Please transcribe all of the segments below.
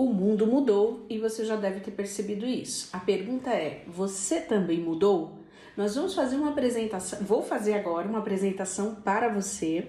O mundo mudou e você já deve ter percebido isso. A pergunta é: você também mudou? Nós vamos fazer uma apresentação, vou fazer agora uma apresentação para você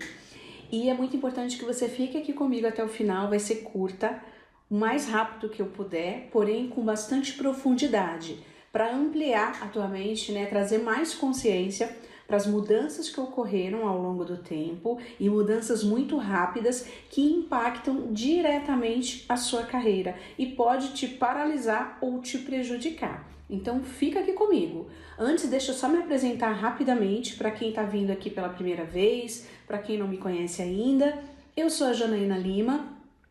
e é muito importante que você fique aqui comigo até o final, vai ser curta, o mais rápido que eu puder, porém com bastante profundidade, para ampliar a tua mente, né, trazer mais consciência para as mudanças que ocorreram ao longo do tempo e mudanças muito rápidas que impactam diretamente a sua carreira e pode te paralisar ou te prejudicar. Então fica aqui comigo. Antes, deixa eu só me apresentar rapidamente para quem está vindo aqui pela primeira vez, para quem não me conhece ainda. Eu sou a Janaína Lima,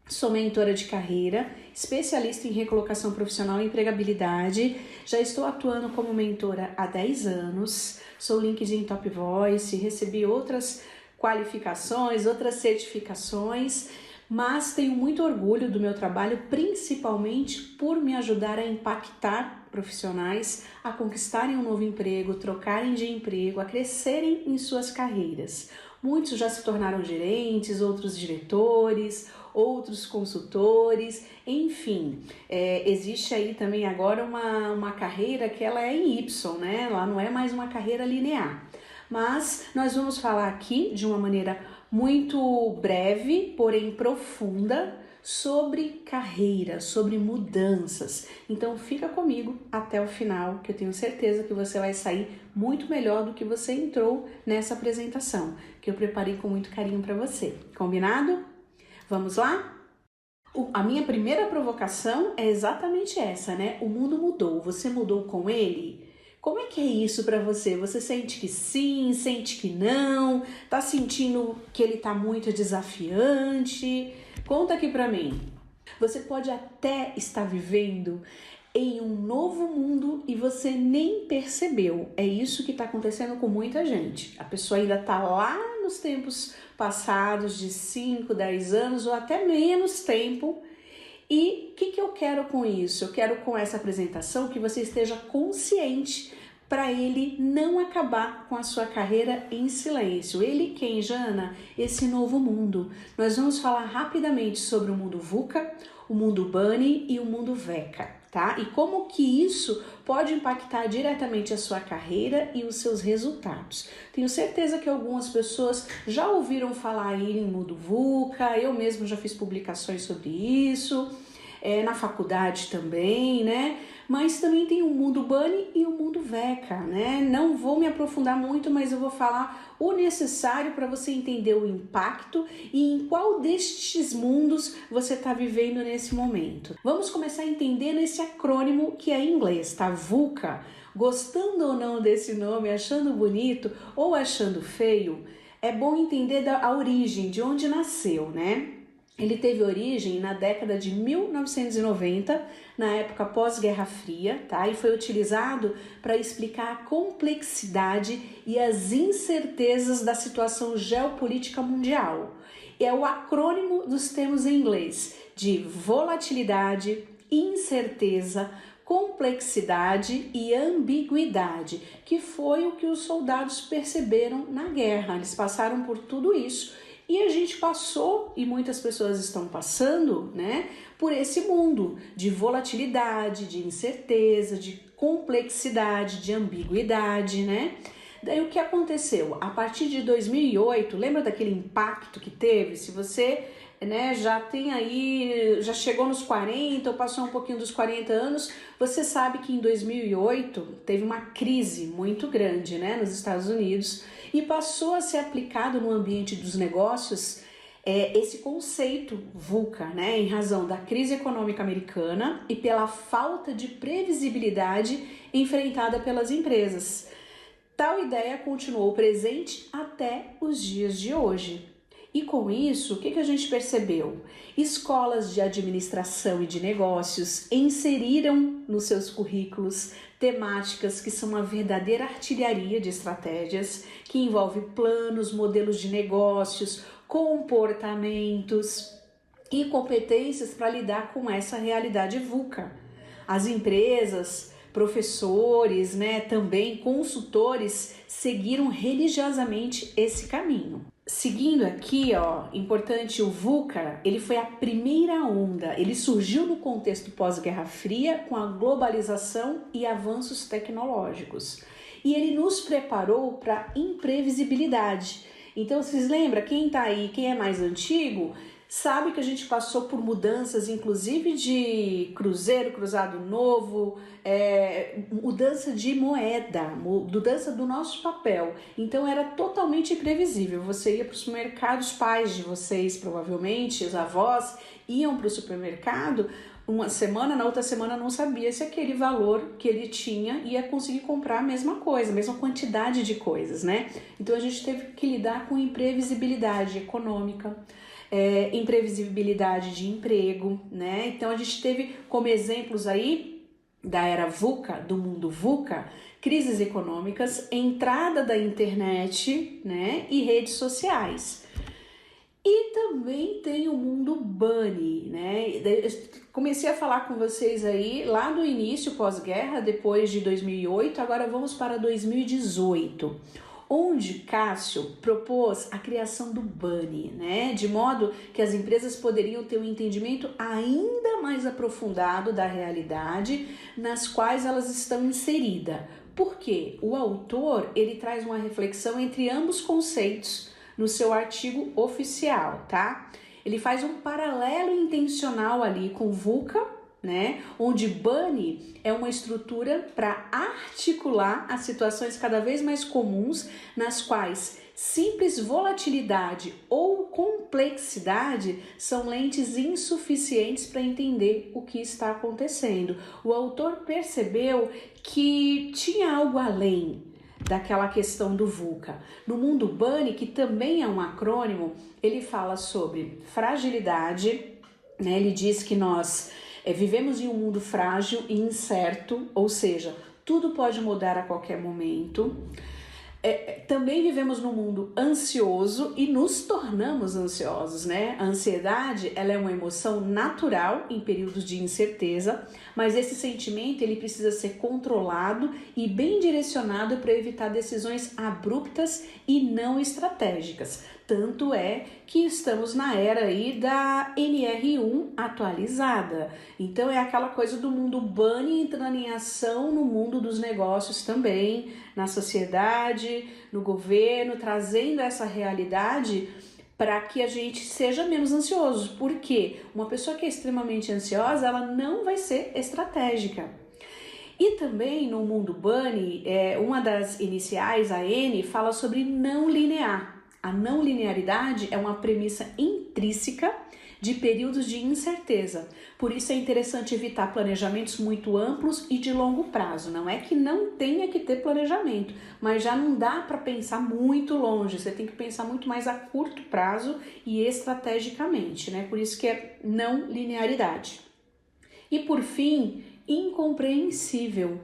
sou mentora de carreira, especialista em recolocação profissional e empregabilidade. Já estou atuando como mentora há 10 anos, sou LinkedIn Top Voice, recebi outras qualificações, outras certificações, mas tenho muito orgulho do meu trabalho, principalmente por me ajudar a impactar profissionais a conquistarem um novo emprego, trocarem de emprego, a crescerem em suas carreiras. Muitos já se tornaram gerentes, outros diretores, outros consultores, enfim, existe aí também agora uma carreira que ela é em Y, né? Ela não é mais uma carreira linear. Mas nós vamos falar aqui de uma maneira muito breve, porém profunda, sobre carreira, sobre mudanças. Então fica comigo até o final, que eu tenho certeza que você vai sair muito melhor do que você entrou nessa apresentação, que eu preparei com muito carinho para você. Combinado? Vamos lá? A minha primeira provocação é exatamente essa, né? O mundo mudou, você mudou com ele? Como é que é isso para você? Você sente que sim, sente que não? Tá sentindo que ele tá muito desafiante? Conta aqui para mim. Você pode até estar vivendo em um novo mundo e você nem percebeu. É isso que está acontecendo com muita gente. A pessoa ainda está lá nos tempos passados de 5, 10 anos ou até menos tempo. E o que eu quero com isso? Eu quero com essa apresentação que você esteja consciente para ele não acabar com a sua carreira em silêncio. Ele quem, Jana? Esse novo mundo. Nós vamos falar rapidamente sobre o mundo VUCA, o mundo BUNNY e o mundo VECA, tá? E como que isso pode impactar diretamente a sua carreira e os seus resultados. Tenho certeza que algumas pessoas já ouviram falar aí em mundo VUCA, eu mesmo já fiz publicações sobre isso, na faculdade também, né? Mas também tem o mundo BUNNY e o mundo VECA, né? Não vou me aprofundar muito, mas eu vou falar o necessário para você entender o impacto e em qual destes mundos você está vivendo nesse momento. Vamos começar entendendo esse acrônimo que é em inglês, tá? VUCA. Gostando ou não desse nome, achando bonito ou achando feio, é bom entender a origem, de onde nasceu, né? Ele teve origem na década de 1990, na época pós-Guerra Fria, tá? E foi utilizado para explicar a complexidade e as incertezas da situação geopolítica mundial. É o acrônimo dos termos em inglês de volatilidade, incerteza, complexidade e ambiguidade, que foi o que os soldados perceberam na guerra. Eles passaram por tudo isso. E a gente passou, e muitas pessoas estão passando, né, por esse mundo de volatilidade, de incerteza, de complexidade, de ambiguidade, né? Daí o que aconteceu? A partir de 2008, lembra daquele impacto que teve? Se você, né, já tem aí, já chegou nos 40 ou passou um pouquinho dos 40 anos, você sabe que em 2008 teve uma crise muito grande, né, nos Estados Unidos e passou a ser aplicado no ambiente dos negócios esse conceito VUCA, né, em razão da crise econômica americana e pela falta de previsibilidade enfrentada pelas empresas. Tal ideia continuou presente até os dias de hoje. E com isso, o que a gente percebeu? Escolas de administração e de negócios inseriram nos seus currículos temáticas que são uma verdadeira artilharia de estratégias, que envolve planos, modelos de negócios, comportamentos e competências para lidar com essa realidade VUCA. As empresas professores, né, também consultores seguiram religiosamente esse caminho. Seguindo aqui, ó, importante, o VUCA, ele foi a primeira onda, ele surgiu no contexto pós-Guerra Fria com a globalização e avanços tecnológicos. E ele nos preparou para a imprevisibilidade. Então, vocês lembram, quem tá aí, quem é mais antigo, sabe que a gente passou por mudanças, inclusive de cruzeiro, cruzado novo, mudança de moeda, mudança do nosso papel. Então era totalmente imprevisível. Você ia para o supermercado, os pais de vocês, provavelmente, os avós, iam para o supermercado uma semana, na outra semana não sabia se aquele valor que ele tinha ia conseguir comprar a mesma coisa, a mesma quantidade de coisas, né? Então a gente teve que lidar com imprevisibilidade econômica, imprevisibilidade de emprego, né? Então a gente teve como exemplos aí da era VUCA, do mundo VUCA, crises econômicas, entrada da internet, né? E redes sociais. E também tem o mundo bunny, né? Comecei a falar com vocês aí lá do início, pós-guerra, depois de 2008, agora vamos para 2018. Onde Cássio propôs a criação do bunny, né? De modo que as empresas poderiam ter um entendimento ainda mais aprofundado da realidade nas quais elas estão inseridas. Por quê? O autor, ele traz uma reflexão entre ambos conceitos no seu artigo oficial, tá? Ele faz um paralelo intencional ali com VUCA, né? Onde bunny é uma estrutura para articular as situações cada vez mais comuns nas quais simples volatilidade ou complexidade são lentes insuficientes para entender o que está acontecendo. O autor percebeu que tinha algo além daquela questão do VUCA. No mundo bunny, que também é um acrônimo, ele fala sobre fragilidade, né? Ele diz que nós vivemos em um mundo frágil e incerto, ou seja, tudo pode mudar a qualquer momento. Também vivemos num mundo ansioso e nos tornamos ansiosos, né? A ansiedade, ela é uma emoção natural em períodos de incerteza, mas esse sentimento ele precisa ser controlado e bem direcionado para evitar decisões abruptas e não estratégicas. Tanto é que estamos na era aí da NR1 atualizada. Então é aquela coisa do mundo bunny entrando em ação no mundo dos negócios também, na sociedade, no governo, trazendo essa realidade para que a gente seja menos ansioso. Porque uma pessoa que é extremamente ansiosa, ela não vai ser estratégica. E também no mundo bunny, uma das iniciais, a N, fala sobre não linear. A não linearidade é uma premissa intrínseca de períodos de incerteza. Por isso é interessante evitar planejamentos muito amplos e de longo prazo. Não é que não tenha que ter planejamento, mas já não dá para pensar muito longe. Você tem que pensar muito mais a curto prazo e estrategicamente, né? Por isso que é não linearidade. E por fim, incompreensível.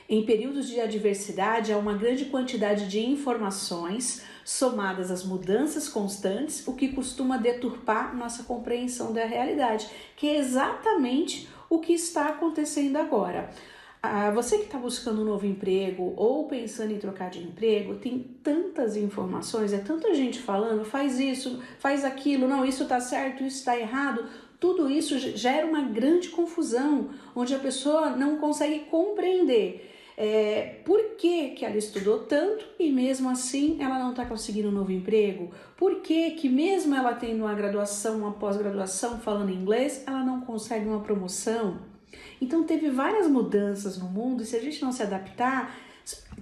Em períodos de adversidade, há uma grande quantidade de informações somadas às mudanças constantes, o que costuma deturpar nossa compreensão da realidade, que é exatamente o que está acontecendo agora. Você que está buscando um novo emprego ou pensando em trocar de emprego, tem tantas informações, tanta gente falando, faz isso, faz aquilo, não, isso está certo, isso está errado. Tudo isso gera uma grande confusão, onde a pessoa não consegue compreender por que ela estudou tanto e mesmo assim ela não está conseguindo um novo emprego? Por que mesmo ela tendo uma graduação, uma pós-graduação falando inglês, ela não consegue uma promoção? Então teve várias mudanças no mundo e se a gente não se adaptar,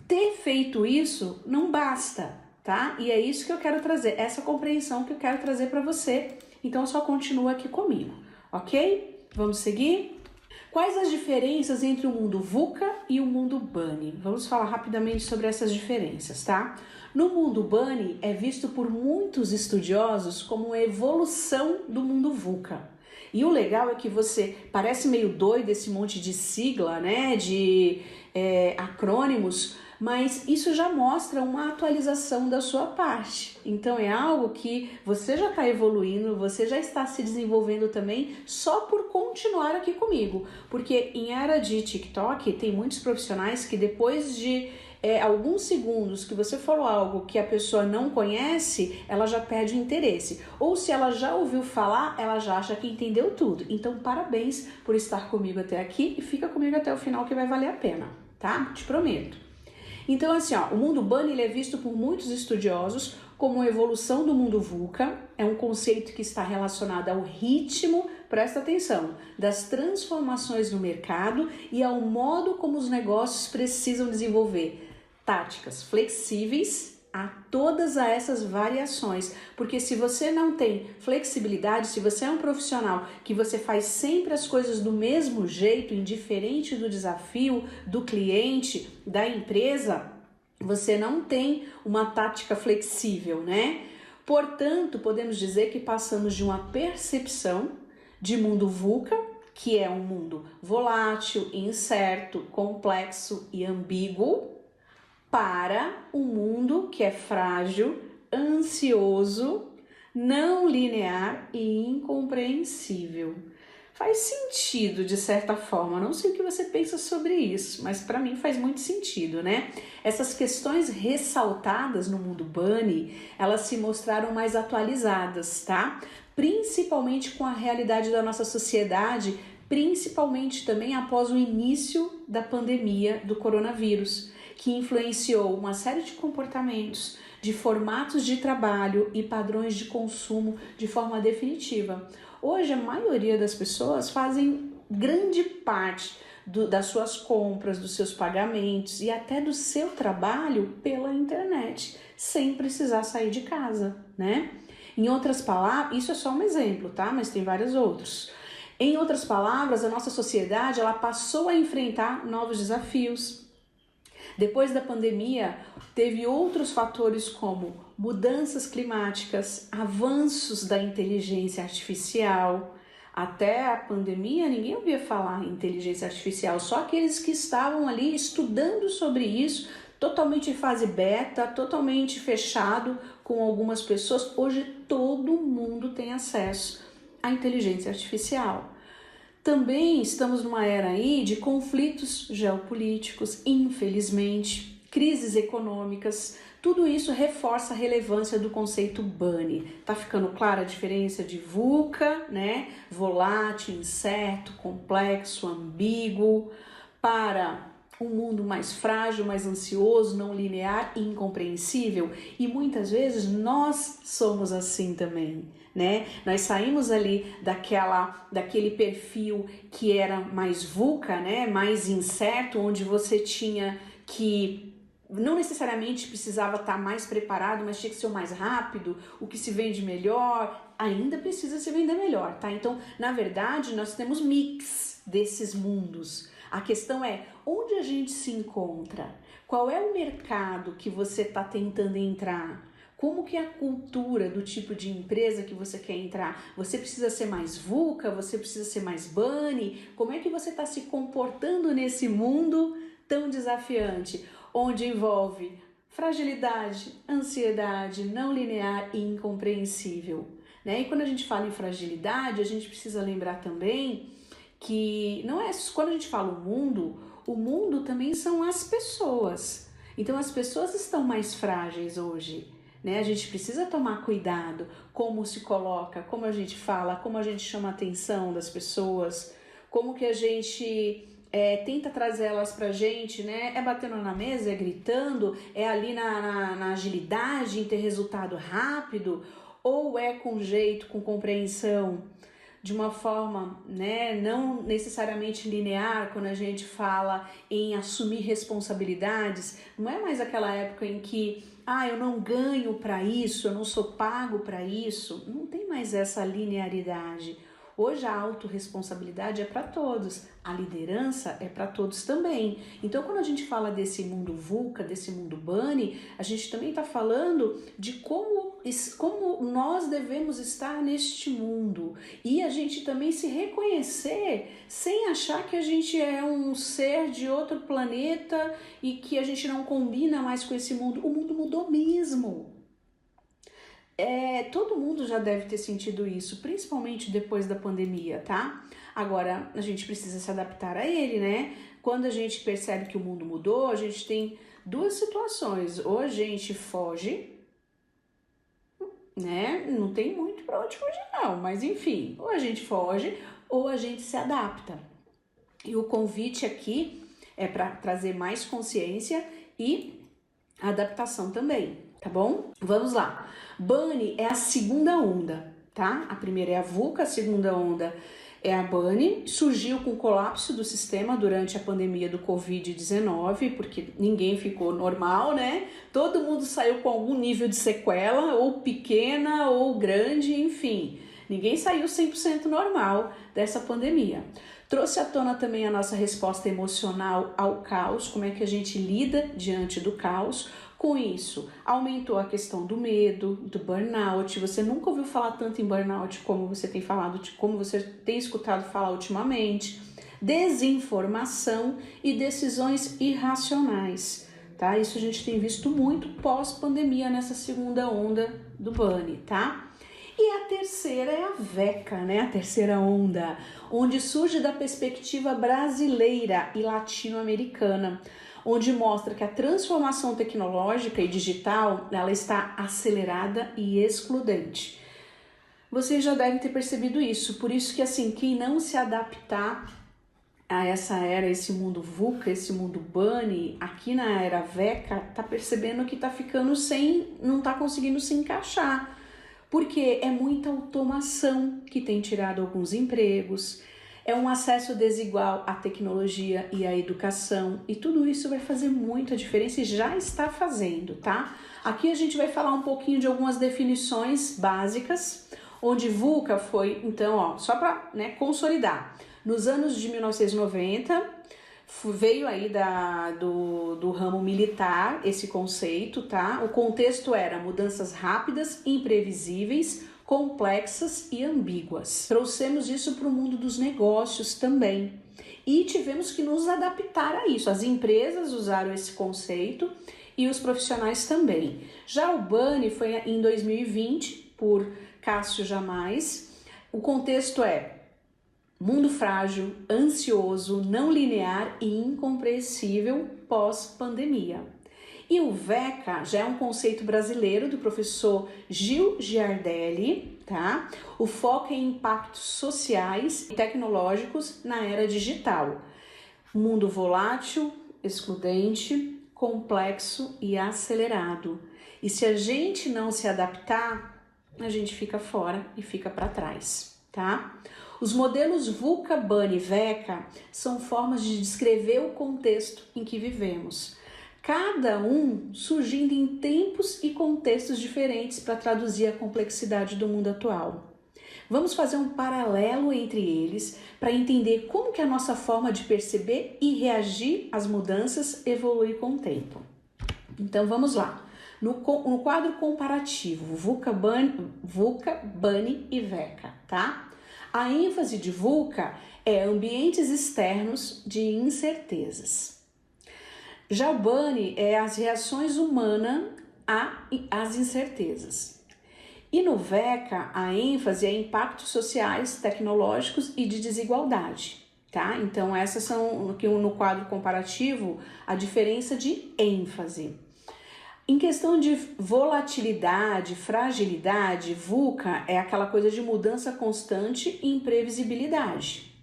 ter feito isso não basta, tá? E é isso que eu quero trazer, essa compreensão que eu quero trazer para você. Então só continua aqui comigo, ok? Vamos seguir? Quais as diferenças entre o mundo VUCA e o mundo bunny? Vamos falar rapidamente sobre essas diferenças, tá? No mundo bunny é visto por muitos estudiosos como uma evolução do mundo VUCA. E o legal é que você parece meio doido esse monte de sigla, né, de acrônimos, mas isso já mostra uma atualização da sua parte. Então é algo que você já está evoluindo, você já está se desenvolvendo também só por continuar aqui comigo. Porque em era de TikTok tem muitos profissionais que depois de alguns segundos que você falou algo que a pessoa não conhece, ela já perde o interesse. Ou se ela já ouviu falar, ela já acha que entendeu tudo. Então parabéns por estar comigo até aqui e fica comigo até o final que vai valer a pena, tá? Te prometo. Então, assim, o mundo Bunny ele é visto por muitos estudiosos como a evolução do mundo VUCA. É um conceito que está relacionado ao ritmo, presta atenção, das transformações no mercado e ao modo como os negócios precisam desenvolver táticas flexíveis a todas essas variações, porque se você não tem flexibilidade, se você é um profissional que você faz sempre as coisas do mesmo jeito, indiferente do desafio do cliente, da empresa, você não tem uma tática flexível, né? Portanto, podemos dizer que passamos de uma percepção de mundo VUCA, que é um mundo volátil, incerto, complexo e ambíguo, para um mundo que é frágil, ansioso, não linear e incompreensível. Faz sentido de certa forma, não sei o que você pensa sobre isso, mas para mim faz muito sentido, né? Essas questões ressaltadas no mundo Bunny, elas se mostraram mais atualizadas, tá? Principalmente com a realidade da nossa sociedade, principalmente também após o início da pandemia do coronavírus, que influenciou uma série de comportamentos, de formatos de trabalho e padrões de consumo de forma definitiva. Hoje, a maioria das pessoas fazem grande parte das suas compras, dos seus pagamentos e até do seu trabalho pela internet, sem precisar sair de casa, né? Em outras palavras, isso é só um exemplo, tá? Mas tem vários outros. Em outras palavras, a nossa sociedade ela passou a enfrentar novos desafios. Depois da pandemia, teve outros fatores como mudanças climáticas, avanços da inteligência artificial. Até a pandemia, ninguém ouvia falar em inteligência artificial, só aqueles que estavam ali estudando sobre isso, totalmente em fase beta, totalmente fechado com algumas pessoas. Hoje todo mundo tem acesso à inteligência artificial. Também estamos numa era aí de conflitos geopolíticos, infelizmente, crises econômicas. Tudo isso reforça a relevância do conceito Bunny. Tá ficando clara a diferença de VUCA, né? Volátil, incerto, complexo, ambíguo, para um mundo mais frágil, mais ansioso, não linear e incompreensível. E muitas vezes nós somos assim também, né? Nós saímos ali daquele perfil que era mais VUCA, né? Mais incerto, onde você tinha que não necessariamente precisava estar mais preparado, mas tinha que ser o mais rápido, o que se vende melhor, ainda precisa se vender melhor, tá? Então, na verdade, nós temos mix desses mundos. A questão é, onde a gente se encontra? Qual é o mercado que você está tentando entrar? Como que é a cultura do tipo de empresa que você quer entrar? Você precisa ser mais VUCA? Você precisa ser mais Bunny? Como é que você está se comportando nesse mundo tão desafiante? Onde envolve fragilidade, ansiedade, não linear e incompreensível, né? E quando a gente fala em fragilidade, a gente precisa lembrar também que não é quando a gente fala o mundo também são as pessoas. Então as pessoas estão mais frágeis hoje, né? A gente precisa tomar cuidado como se coloca, como a gente fala, como a gente chama a atenção das pessoas, como que a gente tenta trazer elas pra gente, né? É batendo na mesa, é gritando, é ali na agilidade, em ter resultado rápido, ou é com jeito, com compreensão, de uma forma, né, não necessariamente linear. Quando a gente fala em assumir responsabilidades, não é mais aquela época em que eu não ganho para isso, eu não sou pago para isso. Não tem mais essa linearidade. Hoje a autorresponsabilidade é para todos, a liderança é para todos também. Então, quando a gente fala desse mundo VUCA, desse mundo Bunny, a gente também está falando de como nós devemos estar neste mundo. E a gente também se reconhecer sem achar que a gente é um ser de outro planeta e que a gente não combina mais com esse mundo. O mundo mudou mesmo. Todo mundo já deve ter sentido isso, principalmente depois da pandemia, tá? Agora, a gente precisa se adaptar a ele, né? Quando a gente percebe que o mundo mudou, a gente tem duas situações. Ou a gente foge, né? Não tem muito pra onde fugir não, mas enfim, ou a gente foge ou a gente se adapta. E o convite aqui é para trazer mais consciência e adaptação também, tá bom? Vamos lá. Bunny é a segunda onda, tá? A primeira é a VUCA, a segunda onda é a Bunny. Surgiu com o colapso do sistema durante a pandemia do Covid-19, porque ninguém ficou normal, né? Todo mundo saiu com algum nível de sequela, ou pequena ou grande, enfim. Ninguém saiu 100% normal dessa pandemia. Trouxe à tona também a nossa resposta emocional ao caos, como é que a gente lida diante do caos. Com isso, aumentou a questão do medo, do burnout. Você nunca ouviu falar tanto em burnout como você tem falado, como você tem escutado falar ultimamente. Desinformação e decisões irracionais, tá? Isso a gente tem visto muito pós-pandemia nessa segunda onda do Bunny, tá? E a terceira é a VECA, né? A terceira onda, onde surge da perspectiva brasileira e latino-americana, onde mostra que a transformação tecnológica e digital, ela está acelerada e excludente. Vocês já devem ter percebido isso, por isso que assim, quem não se adaptar a essa era, esse mundo VUCA, esse mundo Bunny, aqui na era VECA, tá percebendo que tá ficando não tá conseguindo se encaixar, porque é muita automação que tem tirado alguns empregos, é um acesso desigual à tecnologia e à educação, e tudo isso vai fazer muita diferença e já está fazendo, tá? Aqui a gente vai falar um pouquinho de algumas definições básicas, onde VUCA foi, então, ó, só para, né, consolidar, nos anos de 1990, veio aí do ramo militar esse conceito, tá? O contexto era mudanças rápidas, imprevisíveis, complexas e ambíguas. Trouxemos isso para o mundo dos negócios também e tivemos que nos adaptar a isso. As empresas usaram esse conceito e os profissionais também. Já o Bunny foi em 2020 por Cássio Jamais. O contexto é mundo frágil, ansioso, não linear e incompreensível pós-pandemia. E o VECA já é um conceito brasileiro do professor Gil Giardelli, tá? O foco é em impactos sociais e tecnológicos na era digital. Mundo volátil, excludente, complexo e acelerado. E se a gente não se adaptar, a gente fica fora e fica para trás, tá? Os modelos VUCA, Bunny e VECA são formas de descrever o contexto em que vivemos. Cada um surgindo em tempos e contextos diferentes para traduzir a complexidade do mundo atual. Vamos fazer um paralelo entre eles para entender como que a nossa forma de perceber e reagir às mudanças evolui com o tempo. Então vamos lá. No quadro comparativo, VUCA, Bunny e VECA, tá? A ênfase de VUCA é ambientes externos de incertezas. Já o Bunny é as reações humanas às incertezas. E no VECA, a ênfase é impactos sociais, tecnológicos e de desigualdade, tá? Então, essas são, no quadro comparativo, a diferença de ênfase. Em questão de volatilidade, fragilidade, VUCA é aquela coisa de mudança constante e imprevisibilidade.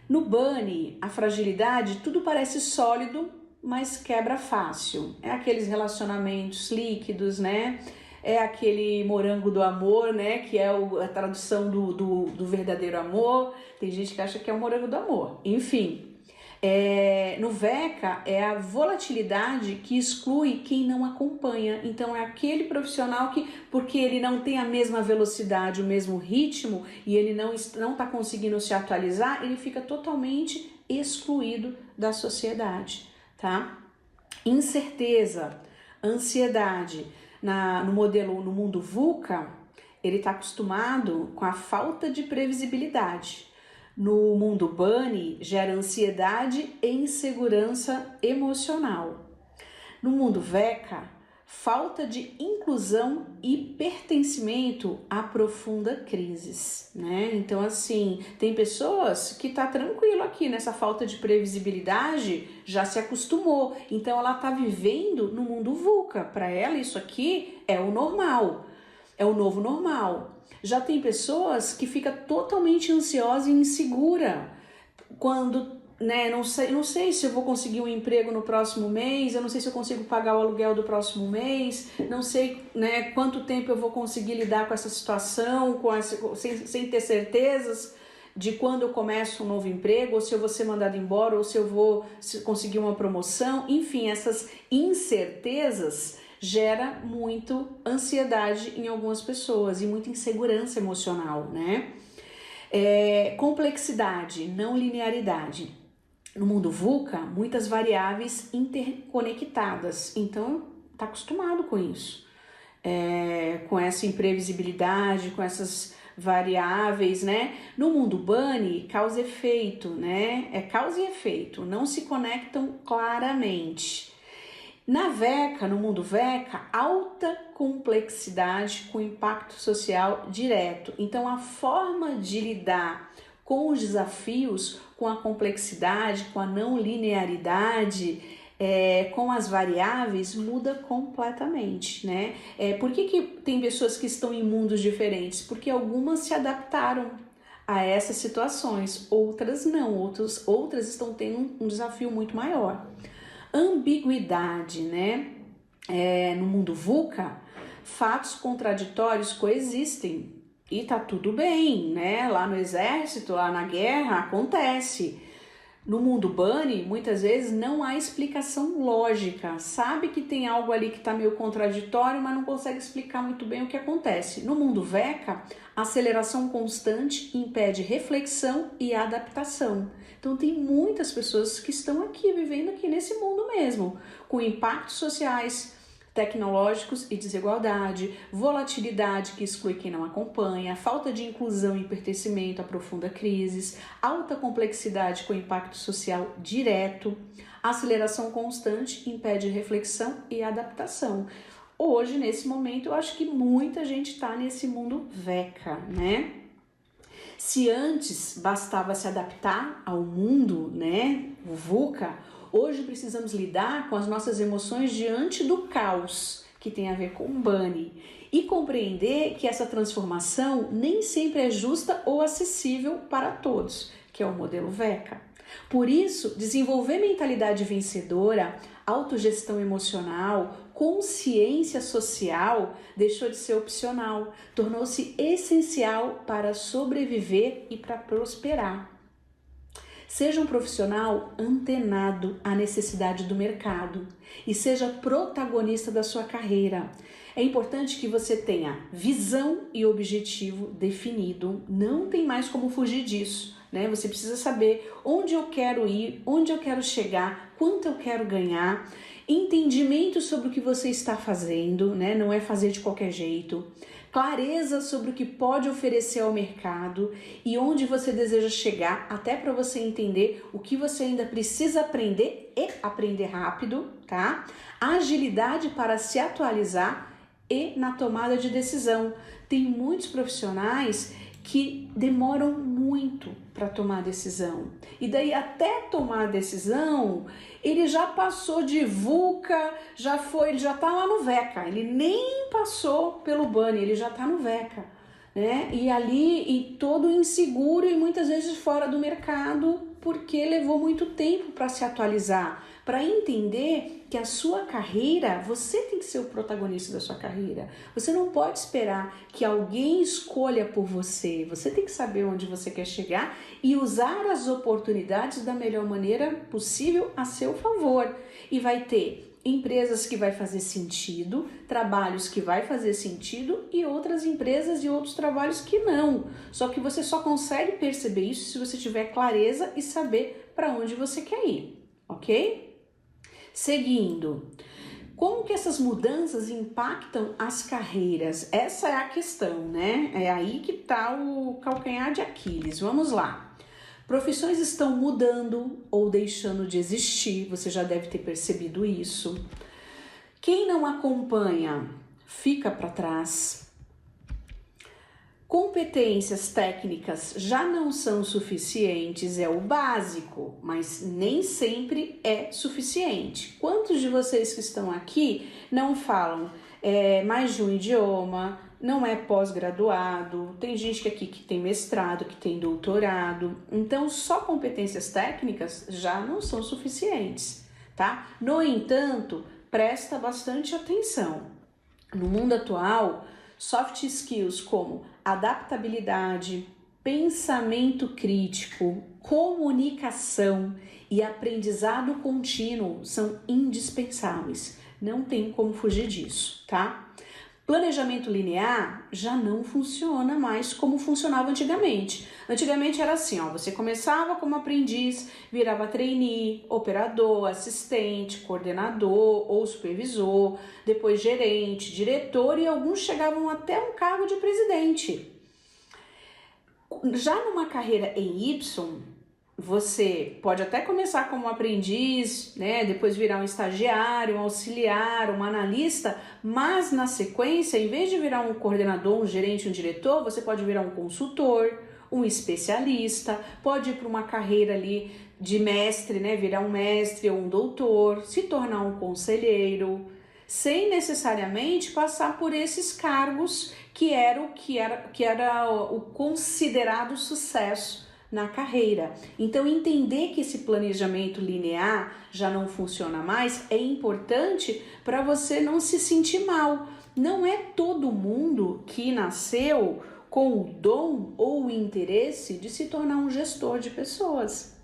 No Bunny, a fragilidade, tudo parece sólido, mas quebra fácil. É aqueles relacionamentos líquidos, né? É aquele morango do amor, né? Que é a tradução do verdadeiro amor. Tem gente que acha que é o morango do amor. Enfim, No VECA é a volatilidade que exclui quem não acompanha. Então é aquele profissional que, porque ele não tem a mesma velocidade, o mesmo ritmo e ele não está conseguindo se atualizar, ele fica totalmente excluído da sociedade, tá? Incerteza, ansiedade. No mundo VUCA, ele está acostumado com a falta de previsibilidade. No mundo Bunny, gera ansiedade e insegurança emocional. No mundo VECA, falta de inclusão e pertencimento aprofunda crises, né? Então, assim, tem pessoas que tá tranquilo aqui nessa falta de previsibilidade, já se acostumou, então ela tá vivendo no mundo VUCA. Para ela isso aqui é o normal, é o novo normal. Já tem pessoas que ficam totalmente ansiosa e insegura quando, né, não sei se eu vou conseguir um emprego no próximo mês, eu não sei se eu consigo pagar o aluguel do próximo mês, não sei, né, quanto tempo eu vou conseguir lidar com essa situação, sem ter certezas de quando eu começo um novo emprego, ou se eu vou ser mandado embora, ou se eu vou conseguir uma promoção. Enfim, essas incertezas gera muito ansiedade em algumas pessoas e muita insegurança emocional, né? Complexidade, não linearidade. No mundo VUCA, muitas variáveis interconectadas, então tá acostumado com isso, com essa imprevisibilidade, com essas variáveis, né? No mundo Bunny, causa e efeito, né? É causa e efeito, não se conectam claramente. Na VECA, no mundo VECA, alta complexidade com impacto social direto. Então, a forma de lidar com os desafios, com a complexidade, com a não linearidade, com as variáveis, muda completamente, né? Por que tem pessoas que estão em mundos diferentes? Porque algumas se adaptaram a essas situações, outras não, outras estão tendo um desafio muito maior. Ambiguidade, né? No mundo VUCA, fatos contraditórios coexistem e tá tudo bem, né? Lá no exército, lá na guerra, acontece. No mundo Bunny, muitas vezes não há explicação lógica. Sabe que tem algo ali que tá meio contraditório, mas não consegue explicar muito bem o que acontece. No mundo VECA, aceleração constante impede reflexão e adaptação. Então tem muitas pessoas que estão aqui, vivendo aqui nesse mundo mesmo, com impactos sociais, tecnológicos e desigualdade, volatilidade que exclui quem não acompanha, falta de inclusão e pertencimento aprofunda crises, alta complexidade com impacto social direto, aceleração constante impede reflexão e adaptação. Hoje, nesse momento, eu acho que muita gente está nesse mundo VECA, né? Se antes bastava se adaptar ao mundo, né, o VUCA, hoje precisamos lidar com as nossas emoções diante do caos, que tem a ver com o Bunny, e compreender que essa transformação nem sempre é justa ou acessível para todos, que é o modelo VECA. Por isso, desenvolver mentalidade vencedora, autogestão emocional, consciência social deixou de ser opcional, tornou-se essencial para sobreviver e para prosperar. Seja um profissional antenado à necessidade do mercado e seja protagonista da sua carreira. É importante que você tenha visão e objetivo definido, não tem mais como fugir disso, né? Você precisa saber onde eu quero ir, onde eu quero chegar, quanto eu quero ganhar, entendimento sobre o que você está fazendo, né? Não é fazer de qualquer jeito. Clareza sobre o que pode oferecer ao mercado e onde você deseja chegar, até para você entender o que você ainda precisa aprender e aprender rápido, tá? Agilidade para se atualizar e na tomada de decisão. Tem muitos profissionais que demoram muito para tomar decisão. E daí até tomar a decisão, ele já passou de VUCA, ele já tá lá no VECA, ele nem passou pelo Bunny, ele já tá no VECA, né? E ali, e todo inseguro e muitas vezes fora do mercado, porque levou muito tempo para se atualizar, para entender que a sua carreira, você tem que ser o protagonista da sua carreira. Você não pode esperar que alguém escolha por você. Você tem que saber onde você quer chegar e usar as oportunidades da melhor maneira possível a seu favor. E vai ter empresas que vai fazer sentido, trabalhos que vai fazer sentido e outras empresas e outros trabalhos que não. Só que você só consegue perceber isso se você tiver clareza e saber para onde você quer ir, ok? Seguindo, como que essas mudanças impactam as carreiras? Essa é a questão, né? É aí que está o calcanhar de Aquiles. Vamos lá. Profissões estão mudando ou deixando de existir, você já deve ter percebido isso. Quem não acompanha fica para trás. Competências técnicas já não são suficientes, é o básico, mas nem sempre é suficiente. Quantos de vocês que estão aqui não falam mais de um idioma, não é pós-graduado, tem gente aqui que tem mestrado, que tem doutorado, então só competências técnicas já não são suficientes, tá? No entanto, presta bastante atenção. No mundo atual, soft skills como adaptabilidade, pensamento crítico, comunicação e aprendizado contínuo são indispensáveis. Não tem como fugir disso, tá? Planejamento linear já não funciona mais como funcionava antigamente. Antigamente era assim, ó, você começava como aprendiz, virava trainee, operador, assistente, coordenador ou supervisor, depois gerente, diretor e alguns chegavam até um cargo de presidente. Já numa carreira em Y, você pode até começar como aprendiz, né? Depois virar um estagiário, um auxiliar, um analista, mas na sequência, em vez de virar um coordenador, um gerente, um diretor, você pode virar um consultor, um especialista, pode ir para uma carreira ali de mestre, né? Virar um mestre ou um doutor, se tornar um conselheiro, sem necessariamente passar por esses cargos que era o considerado sucesso na carreira. Então, entender que esse planejamento linear já não funciona mais é importante para você não se sentir mal. Não é todo mundo que nasceu com o dom ou o interesse de se tornar um gestor de pessoas.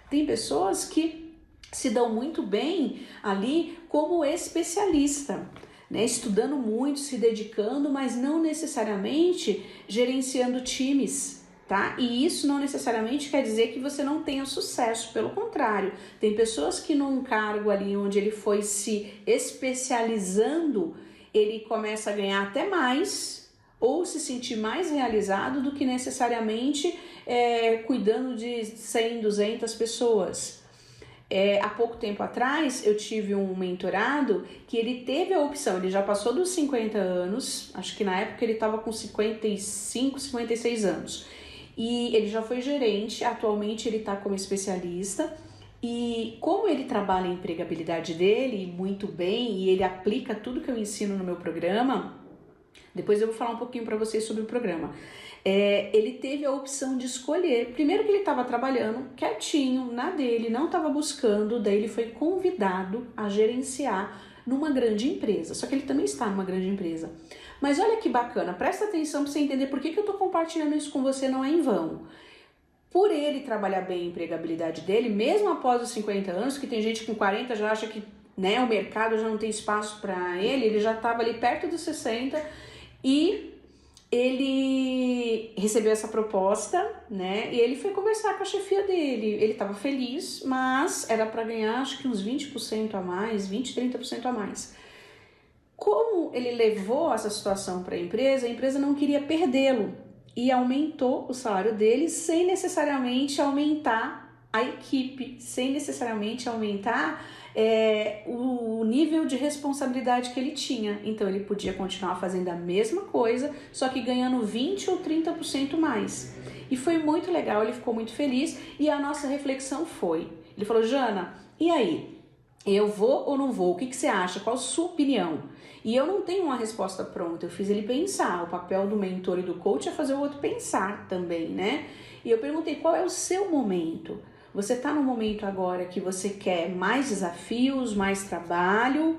Tem pessoas que se dão muito bem ali como especialista, né? Estudando muito, se dedicando, mas não necessariamente gerenciando times. Tá? E isso não necessariamente quer dizer que você não tenha sucesso, pelo contrário, tem pessoas que num cargo ali onde ele foi se especializando, ele começa a ganhar até mais ou se sentir mais realizado do que necessariamente cuidando de 100, 200 pessoas. Há pouco tempo atrás eu tive um mentorado que ele teve a opção, ele já passou dos 50 anos, acho que na época ele estava com 55, 56 anos. E ele já foi gerente, atualmente ele está como especialista e como ele trabalha a empregabilidade dele muito bem e ele aplica tudo que eu ensino no meu programa, depois eu vou falar um pouquinho para vocês sobre o programa, ele teve a opção de escolher, primeiro que ele estava trabalhando quietinho na dele, não estava buscando, daí ele foi convidado a gerenciar numa grande empresa, só que ele também está numa grande empresa. Mas olha que bacana, presta atenção para você entender por que eu estou compartilhando isso com você, não é em vão. Por ele trabalhar bem a empregabilidade dele, mesmo após os 50 anos, que tem gente com 40 já acha que, né, o mercado já não tem espaço para ele já estava ali perto dos 60 e ele recebeu essa proposta, né, e ele foi conversar com a chefia dele, ele estava feliz, mas era para ganhar acho que uns 20% a mais, 20, 30% a mais. Como ele levou essa situação para a empresa não queria perdê-lo e aumentou o salário dele sem necessariamente aumentar a equipe, sem necessariamente aumentar o nível de responsabilidade que ele tinha. Então ele podia continuar fazendo a mesma coisa, só que ganhando 20 ou 30% mais. E foi muito legal, ele ficou muito feliz e a nossa reflexão foi, ele falou, Jana, e aí? Eu vou ou não vou? O que você acha? Qual a sua opinião? E eu não tenho uma resposta pronta, eu fiz ele pensar. O papel do mentor e do coach é fazer o outro pensar também, né? E eu perguntei, qual é o seu momento? Você está no momento agora que você quer mais desafios, mais trabalho,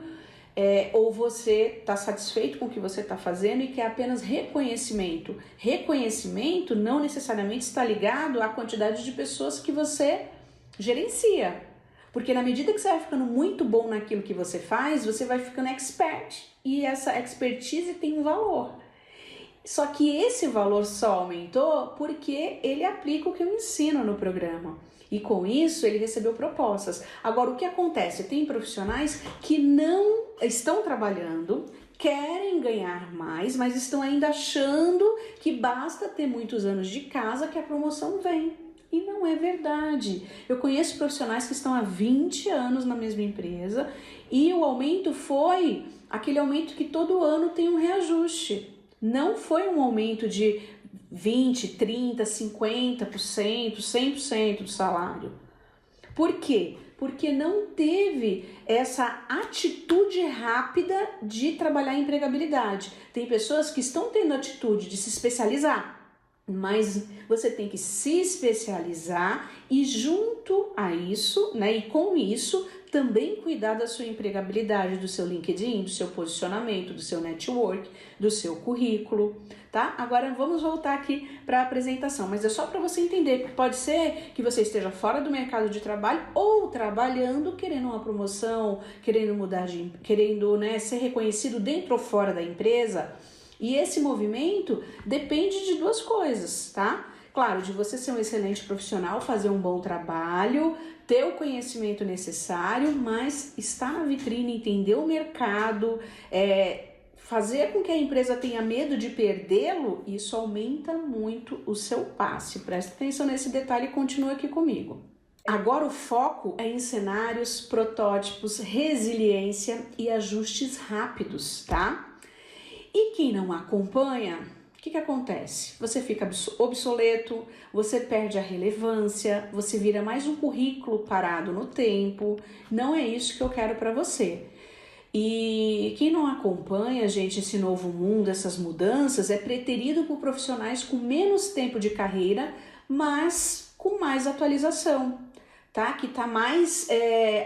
ou você está satisfeito com o que você está fazendo e quer apenas reconhecimento? Reconhecimento não necessariamente está ligado à quantidade de pessoas que você gerencia. Porque na medida que você vai ficando muito bom naquilo que você faz, você vai ficando expert. E essa expertise tem um valor. Só que esse valor só aumentou porque ele aplica o que eu ensino no programa. E com isso ele recebeu propostas. Agora, o que acontece? Tem profissionais que não estão trabalhando, querem ganhar mais, mas estão ainda achando que basta ter muitos anos de casa que a promoção vem. E não é verdade. Eu conheço profissionais que estão há 20 anos na mesma empresa e o aumento foi aquele aumento que todo ano tem um reajuste. Não foi um aumento de 20, 30, 50%, 100% do salário. Por quê? Porque não teve essa atitude rápida de trabalhar a empregabilidade. Tem pessoas que estão tendo a atitude de se especializar, mas você tem que se especializar e junto a isso, né, e com isso, também cuidar da sua empregabilidade, do seu LinkedIn, do seu posicionamento, do seu network, do seu currículo, tá? Agora vamos voltar aqui para a apresentação, mas é só para você entender que pode ser que você esteja fora do mercado de trabalho ou trabalhando, querendo uma promoção, querendo mudar querendo, né, ser reconhecido dentro ou fora da empresa. E esse movimento depende de duas coisas, tá? Claro, de você ser um excelente profissional, fazer um bom trabalho, ter o conhecimento necessário, mas estar na vitrine, entender o mercado, fazer com que a empresa tenha medo de perdê-lo, isso aumenta muito o seu passe. Presta atenção nesse detalhe e continua aqui comigo. Agora o foco é em cenários, protótipos, resiliência e ajustes rápidos, tá? E quem não acompanha, o que acontece? Você fica obsoleto, você perde a relevância, você vira mais um currículo parado no tempo. Não é isso que eu quero para você. E quem não acompanha, gente, esse novo mundo, essas mudanças, é preterido por profissionais com menos tempo de carreira, mas com mais atualização, tá? Que está mais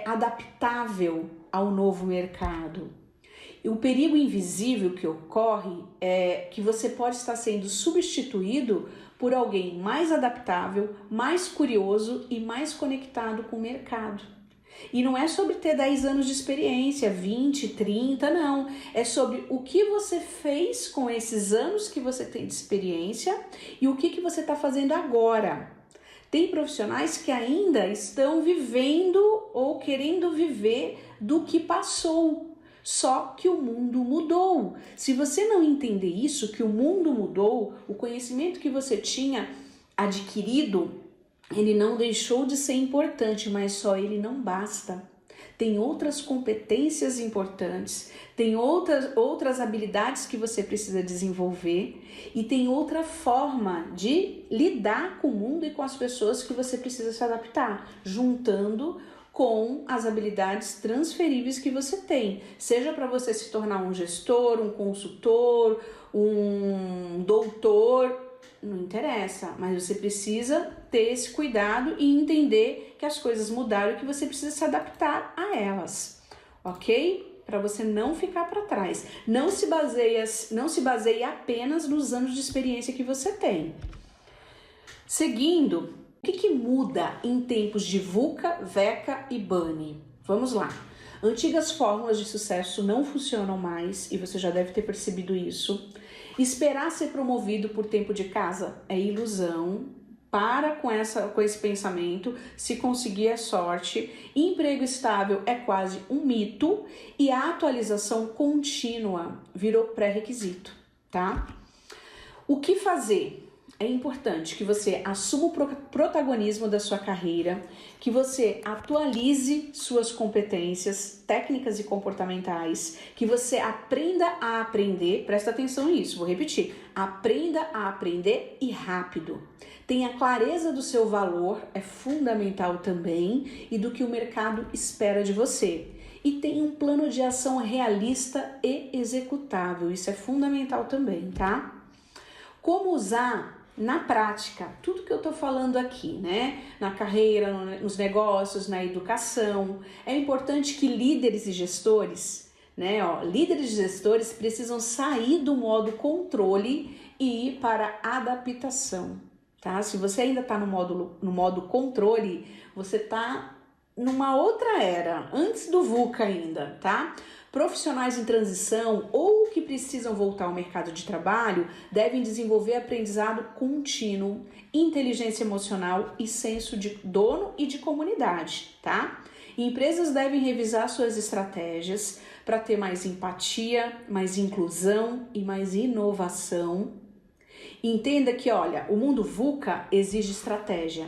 adaptável ao novo mercado. E o perigo invisível que ocorre é que você pode estar sendo substituído por alguém mais adaptável, mais curioso e mais conectado com o mercado. E não é sobre ter 10 anos de experiência, 20, 30, não. É sobre o que você fez com esses anos que você tem de experiência e o que você está fazendo agora. Tem profissionais que ainda estão vivendo ou querendo viver do que passou. Só que o mundo mudou. Se você não entender isso, que o mundo mudou, o conhecimento que você tinha adquirido, ele não deixou de ser importante, mas só ele não basta. Tem outras competências importantes, tem outras habilidades que você precisa desenvolver e tem outra forma de lidar com o mundo e com as pessoas que você precisa se adaptar, juntando com as habilidades transferíveis que você tem, seja para você se tornar um gestor, um consultor, um doutor, não interessa, mas você precisa ter esse cuidado e entender que as coisas mudaram e que você precisa se adaptar a elas, ok? Para você não ficar para trás. Não se baseie apenas nos anos de experiência que você tem. Seguindo, o que muda em tempos de VUCA, VECA e BANI? Vamos lá. Antigas fórmulas de sucesso não funcionam mais e você já deve ter percebido isso. Esperar ser promovido por tempo de casa é ilusão. Para com esse pensamento, se conseguir é sorte. Emprego estável é quase um mito e a atualização contínua virou pré-requisito, tá? O que fazer? É importante que você assuma o protagonismo da sua carreira, que você atualize suas competências técnicas e comportamentais, que você aprenda a aprender, presta atenção nisso, vou repetir, aprenda a aprender e rápido. Tenha clareza do seu valor, é fundamental também, e do que o mercado espera de você. E tenha um plano de ação realista e executável, isso é fundamental também, tá? Como usar na prática, tudo que eu tô falando aqui, né? Na carreira, nos negócios, na educação. É importante que líderes e gestores, né? Líderes e gestores precisam sair do modo controle e ir para adaptação, tá? Se você ainda está no modo controle, você está numa outra era, antes do VUCA ainda, tá? Profissionais em transição ou que precisam voltar ao mercado de trabalho devem desenvolver aprendizado contínuo, inteligência emocional e senso de dono e de comunidade, tá? Empresas devem revisar suas estratégias para ter mais empatia, mais inclusão e mais inovação. Entenda que, olha, o mundo VUCA exige estratégia.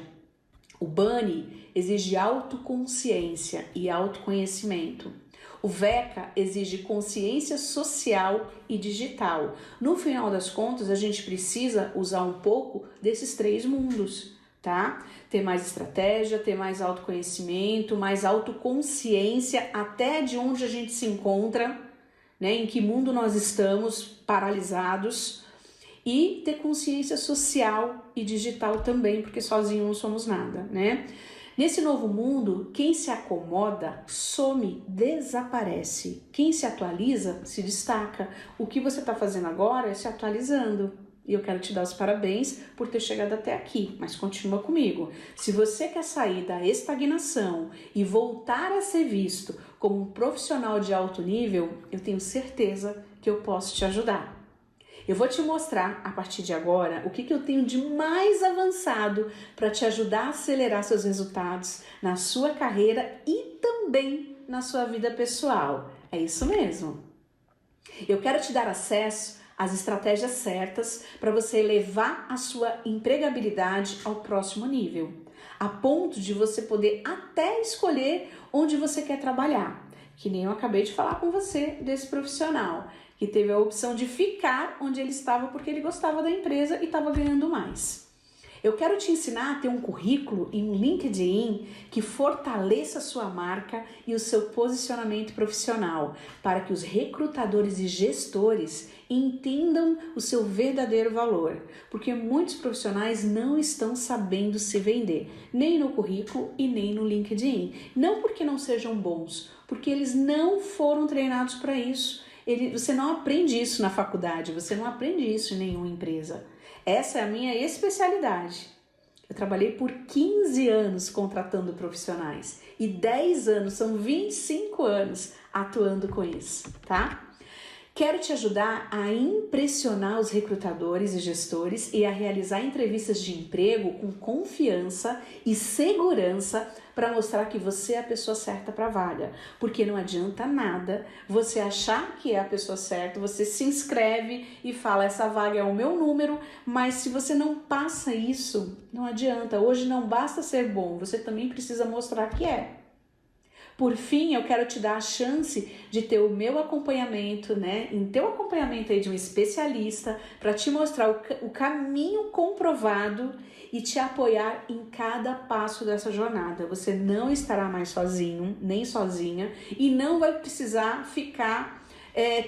O BANI exige autoconsciência e autoconhecimento. O VECA exige consciência social e digital. No final das contas, a gente precisa usar um pouco desses 3 mundos, tá? Ter mais estratégia, ter mais autoconhecimento, mais autoconsciência até de onde a gente se encontra, né? Em que mundo nós estamos paralisados, e ter consciência social e digital também, porque sozinho não somos nada, né? Nesse novo mundo, quem se acomoda some, desaparece. Quem se atualiza se destaca. O que você está fazendo agora é se atualizando. E eu quero te dar os parabéns por ter chegado até aqui, mas continua comigo. Se você quer sair da estagnação e voltar a ser visto como um profissional de alto nível, eu tenho certeza que eu posso te ajudar. Eu vou te mostrar, a partir de agora, o que eu tenho de mais avançado para te ajudar a acelerar seus resultados na sua carreira e também na sua vida pessoal. É isso mesmo. Eu quero te dar acesso às estratégias certas para você elevar a sua empregabilidade ao próximo nível, a ponto de você poder até escolher onde você quer trabalhar, que nem eu acabei de falar com você desse profissional, que teve a opção de ficar onde ele estava porque ele gostava da empresa e estava ganhando mais. Eu quero te ensinar a ter um currículo em LinkedIn que fortaleça a sua marca e o seu posicionamento profissional, para que os recrutadores e gestores entendam o seu verdadeiro valor, porque muitos profissionais não estão sabendo se vender, nem no currículo e nem no LinkedIn. Não porque não sejam bons, porque eles não foram treinados para isso. Você não aprende isso na faculdade, você não aprende isso em nenhuma empresa. Essa é a minha especialidade. Eu trabalhei por 15 anos contratando profissionais e 10 anos, são 25 anos atuando com isso, tá? Quero te ajudar a impressionar os recrutadores e gestores e a realizar entrevistas de emprego com confiança e segurança para mostrar que você é a pessoa certa para a vaga. Porque não adianta nada você achar que é a pessoa certa, você se inscreve e fala, essa vaga é o meu número, mas se você não passa isso, não adianta. Hoje não basta ser bom, você também precisa mostrar que é. Por fim, eu quero te dar a chance de ter o meu acompanhamento, né? Em teu acompanhamento aí de um especialista para te mostrar o caminho comprovado e te apoiar em cada passo dessa jornada. Você não estará mais sozinho, nem sozinha, e não vai precisar ficar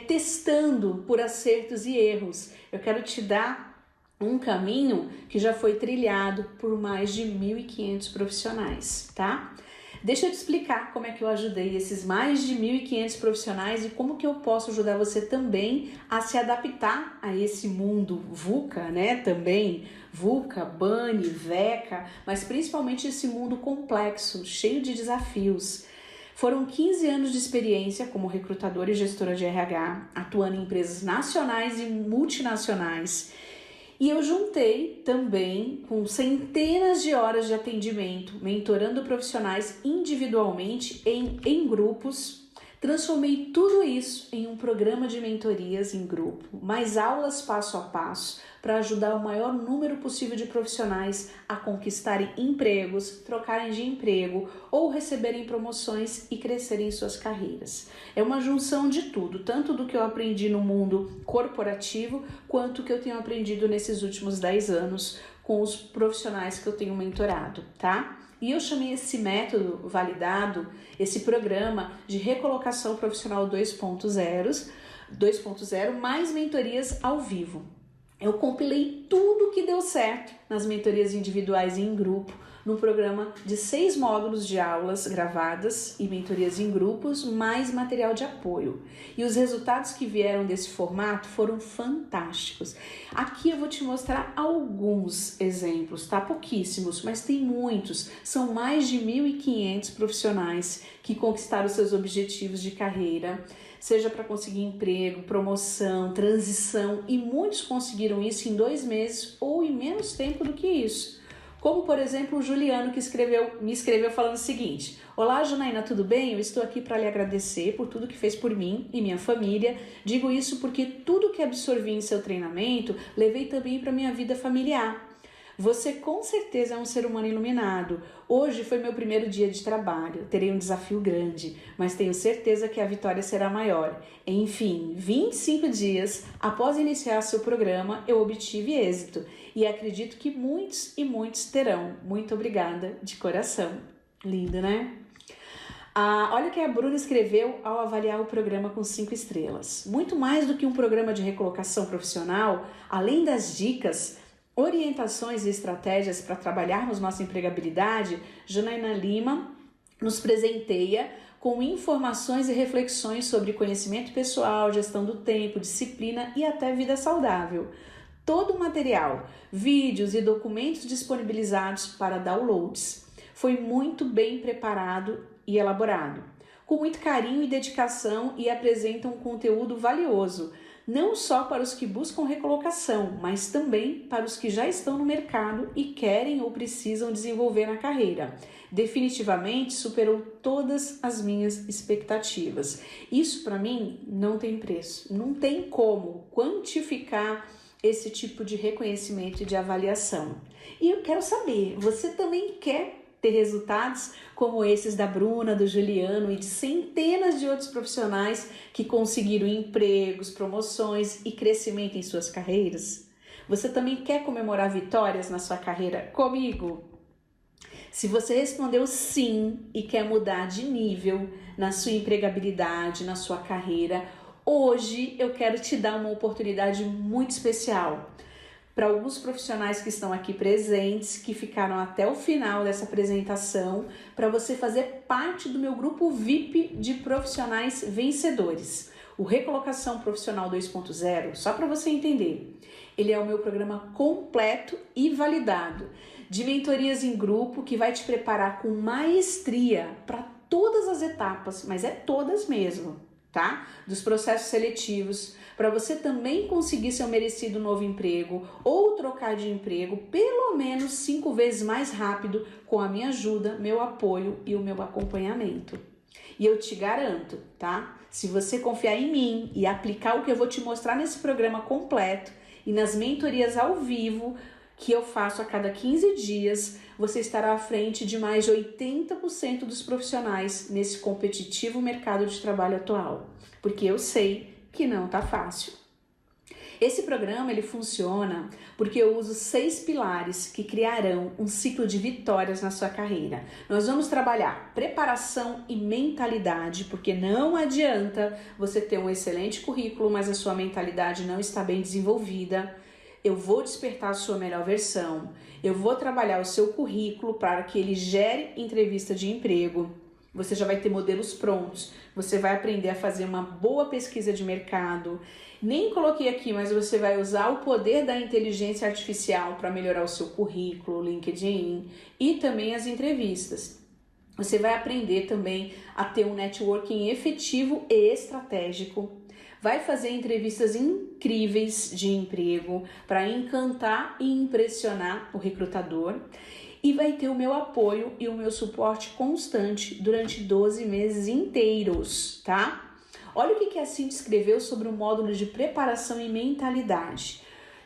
testando por acertos e erros. Eu quero te dar um caminho que já foi trilhado por mais de 1.500 profissionais, tá? Deixa eu te explicar como é que eu ajudei esses mais de 1.500 profissionais e como que eu posso ajudar você também a se adaptar a esse mundo VUCA, né? Também VUCA, BANI, VECA, mas principalmente esse mundo complexo, cheio de desafios. Foram 15 anos de experiência como recrutadora e gestora de RH, atuando em empresas nacionais e multinacionais. E eu juntei também com centenas de horas de atendimento, mentorando profissionais individualmente em grupos. Transformei tudo isso em um programa de mentorias em grupo, mais aulas passo a passo, para ajudar o maior número possível de profissionais a conquistarem empregos, trocarem de emprego ou receberem promoções e crescerem em suas carreiras. É uma junção de tudo, tanto do que eu aprendi no mundo corporativo, quanto que eu tenho aprendido nesses últimos 10 anos com os profissionais que eu tenho mentorado, tá? E eu chamei esse método validado, esse programa de recolocação profissional 2.0, mais mentorias ao vivo. Eu compilei tudo que deu certo nas mentorias individuais e em grupo, num programa de 6 módulos de aulas gravadas e mentorias em grupos, mais material de apoio. E os resultados que vieram desse formato foram fantásticos. Aqui eu vou te mostrar alguns exemplos, tá? Pouquíssimos, mas tem muitos. São mais de 1.500 profissionais que conquistaram seus objetivos de carreira, seja para conseguir emprego, promoção, transição, e muitos conseguiram isso em 2 meses ou em menos tempo do que isso. Como, por exemplo, o Juliano, que me escreveu falando o seguinte: Olá, Janaína, tudo bem? Eu estou aqui para lhe agradecer por tudo que fez por mim e minha família. Digo isso porque tudo que absorvi em seu treinamento, levei também para minha vida familiar. Você com certeza é um ser humano iluminado. Hoje foi meu primeiro dia de trabalho. Terei um desafio grande, mas tenho certeza que a vitória será maior. Enfim, 25 dias após iniciar seu programa, eu obtive êxito. E acredito que muitos e muitos terão. Muito obrigada de coração. Lindo, né? Olha o que a Bruna escreveu ao avaliar o programa com 5 estrelas. Muito mais do que um programa de recolocação profissional, além das dicas, orientações e estratégias para trabalharmos nossa empregabilidade, Janaína Lima nos presenteia com informações e reflexões sobre conhecimento pessoal, gestão do tempo, disciplina e até vida saudável. Todo o material, vídeos e documentos disponibilizados para downloads. Foi muito bem preparado e elaborado, com muito carinho e dedicação, e apresenta um conteúdo valioso, não só para os que buscam recolocação, mas também para os que já estão no mercado e querem ou precisam desenvolver na carreira. Definitivamente superou todas as minhas expectativas. Isso para mim não tem preço, não tem como quantificar esse tipo de reconhecimento e de avaliação. E eu quero saber, você também quer ter resultados como esses da Bruna, do Juliano e de centenas de outros profissionais que conseguiram empregos, promoções e crescimento em suas carreiras? Você também quer comemorar vitórias na sua carreira comigo? Se você respondeu sim e quer mudar de nível na sua empregabilidade, na sua carreira, hoje eu quero te dar uma oportunidade muito especial. Para alguns profissionais que estão aqui presentes, que ficaram até o final dessa apresentação, para você fazer parte do meu grupo VIP de profissionais vencedores. O Recolocação Profissional 2.0, só para você entender, ele é o meu programa completo e validado, de mentorias em grupo, que vai te preparar com maestria para todas as etapas, mas é todas mesmo, tá? Dos processos seletivos, para você também conseguir seu merecido novo emprego ou trocar de emprego pelo menos 5 vezes mais rápido, com a minha ajuda, meu apoio e o meu acompanhamento. E eu te garanto, tá? Se você confiar em mim e aplicar o que eu vou te mostrar nesse programa completo e nas mentorias ao vivo que eu faço a cada 15 dias, você estará à frente de mais de 80% dos profissionais nesse competitivo mercado de trabalho atual, porque eu sei que não tá fácil. Esse programa ele funciona porque eu uso 6 pilares que criarão um ciclo de vitórias na sua carreira. Nós vamos trabalhar preparação e mentalidade, porque não adianta você ter um excelente currículo, mas a sua mentalidade não está bem desenvolvida. Eu vou despertar a sua melhor versão, eu vou trabalhar o seu currículo para que ele gere entrevista de emprego. Você já vai ter modelos prontos, você vai aprender a fazer uma boa pesquisa de mercado. Nem coloquei aqui, mas você vai usar o poder da inteligência artificial para melhorar o seu currículo, LinkedIn e também as entrevistas. Você vai aprender também a ter um networking efetivo e estratégico. Vai fazer entrevistas incríveis de emprego para encantar e impressionar o recrutador. E vai ter o meu apoio e o meu suporte constante durante 12 meses inteiros, tá? Olha o que a Cindy escreveu sobre o módulo de preparação e mentalidade,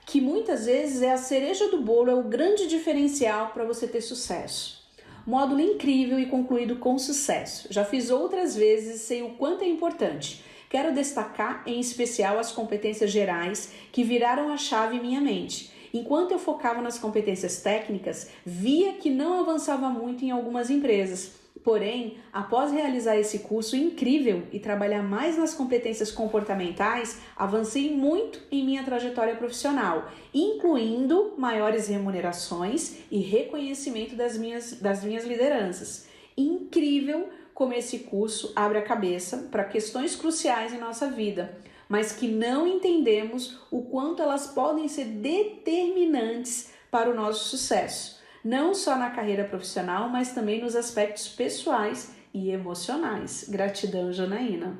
que muitas vezes é a cereja do bolo, é o grande diferencial para você ter sucesso. Módulo incrível e concluído com sucesso. Já fiz outras vezes e sei o quanto é importante. Quero destacar em especial as competências gerais que viraram a chave em minha mente. Enquanto eu focava nas competências técnicas, via que não avançava muito em algumas empresas, Porém, após realizar esse curso incrível e trabalhar mais nas competências comportamentais, avancei muito em minha trajetória profissional, incluindo maiores remunerações e reconhecimento das minhas lideranças. Incrível como esse curso abre a cabeça para questões cruciais em nossa vida, mas que não entendemos o quanto elas podem ser determinantes para o nosso sucesso, não só na carreira profissional, mas também nos aspectos pessoais e emocionais. Gratidão, Janaína.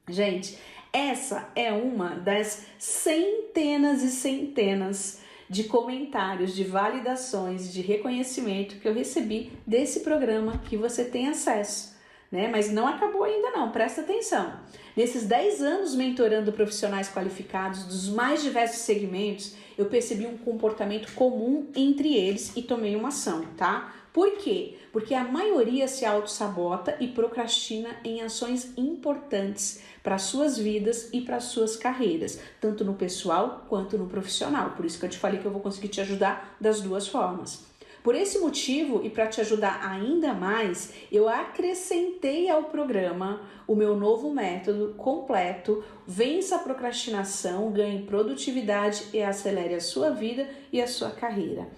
Gente, essa é uma das centenas e centenas de comentários, de validações, de reconhecimento que eu recebi desse programa que você tem acesso, né? Mas não acabou ainda não, presta atenção. Nesses 10 anos mentorando profissionais qualificados dos mais diversos segmentos, eu percebi um comportamento comum entre eles e tomei uma ação, tá? Por quê? Porque a maioria se autossabota e procrastina em ações importantes para suas vidas e para suas carreiras, tanto no pessoal quanto no profissional. Por isso que eu te falei que eu vou conseguir te ajudar das duas formas. Por esse motivo, e para te ajudar ainda mais, eu acrescentei ao programa o meu novo método completo: Vença a Procrastinação, Ganhe Produtividade e Acelere a sua vida e a sua carreira.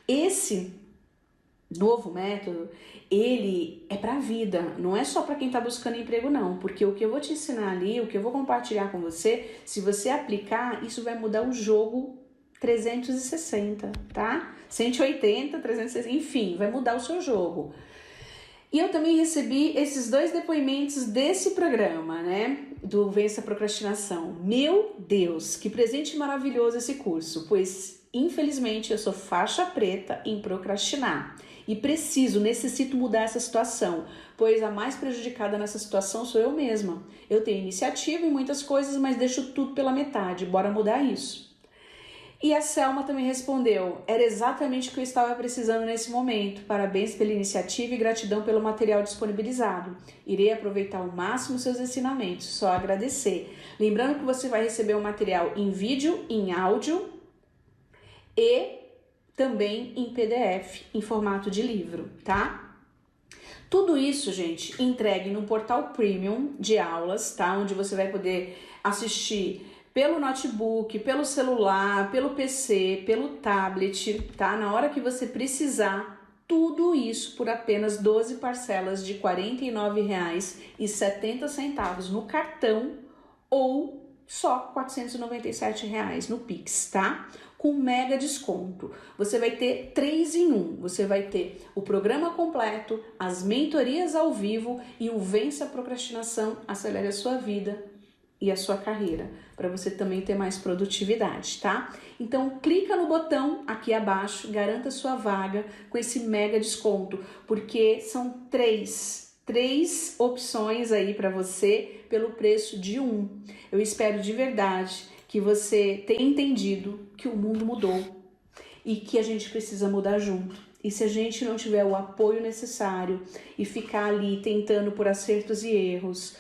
Esse novo método, ele é para a vida, não é só para quem está buscando emprego não, porque o que eu vou te ensinar ali, o que eu vou compartilhar com você, se você aplicar, isso vai mudar o jogo 360, tá? 180, 360, enfim, vai mudar o seu jogo. E eu também recebi esses 2 depoimentos desse programa, né? Do Vença a Procrastinação. Meu Deus, que presente maravilhoso esse curso, pois infelizmente eu sou faixa preta em procrastinar. E necessito mudar essa situação, pois a mais prejudicada nessa situação sou eu mesma. Eu tenho iniciativa em muitas coisas, mas deixo tudo pela metade. Bora mudar isso. E a Selma também respondeu: era exatamente o que eu estava precisando nesse momento. Parabéns pela iniciativa e gratidão pelo material disponibilizado. Irei aproveitar ao máximo seus ensinamentos, só agradecer. Lembrando que você vai receber o material em vídeo, em áudio e também em PDF, em formato de livro, tá? Tudo isso, gente, entregue no portal premium de aulas, tá? Onde você vai poder assistir pelo notebook, pelo celular, pelo PC, pelo tablet, tá? Na hora que você precisar, tudo isso por apenas 12 parcelas de R$ 49,70 no cartão ou só R$ 497 no Pix, tá? Com mega desconto. Você vai ter 3 em 1. Você vai ter o programa completo, as mentorias ao vivo e o Vença a Procrastinação, Acelere a Sua Vida e a sua carreira, para você também ter mais produtividade, tá? Então clica no botão aqui abaixo, garanta sua vaga com esse mega desconto, porque são três opções aí para você pelo preço de 1. Eu espero de verdade que você tenha entendido que o mundo mudou e que a gente precisa mudar junto. E se a gente não tiver o apoio necessário e ficar ali tentando por acertos e erros,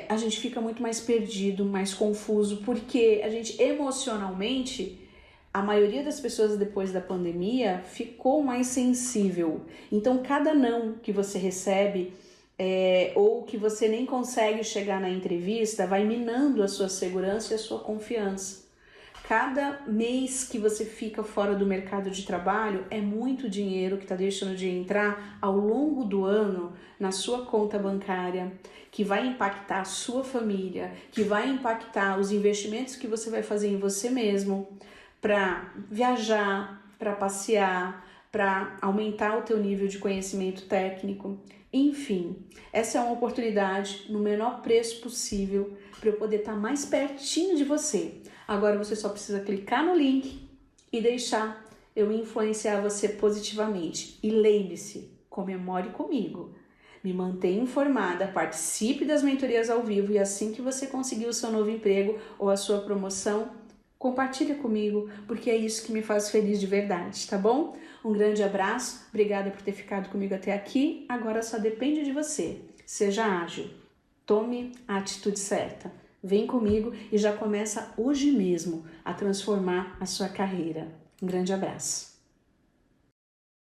a gente fica muito mais perdido, mais confuso, porque a gente emocionalmente, a maioria das pessoas depois da pandemia ficou mais sensível. Então cada não que você recebe ou que você nem consegue chegar na entrevista vai minando a sua segurança e a sua confiança. Cada mês que você fica fora do mercado de trabalho é muito dinheiro que está deixando de entrar ao longo do ano na sua conta bancária, que vai impactar a sua família, que vai impactar os investimentos que você vai fazer em você mesmo, para viajar, para passear, para aumentar o teu nível de conhecimento técnico. Enfim, essa é uma oportunidade no menor preço possível para eu poder estar mais pertinho de você. Agora você só precisa clicar no link e deixar eu influenciar você positivamente. E lembre-se, comemore comigo. Me mantenha informada, participe das mentorias ao vivo e assim que você conseguir o seu novo emprego ou a sua promoção, compartilha comigo, porque é isso que me faz feliz de verdade, tá bom? Um grande abraço, obrigada por ter ficado comigo até aqui. Agora só depende de você. Seja ágil, tome a atitude certa. Vem comigo e já começa hoje mesmo a transformar a sua carreira. Um grande abraço.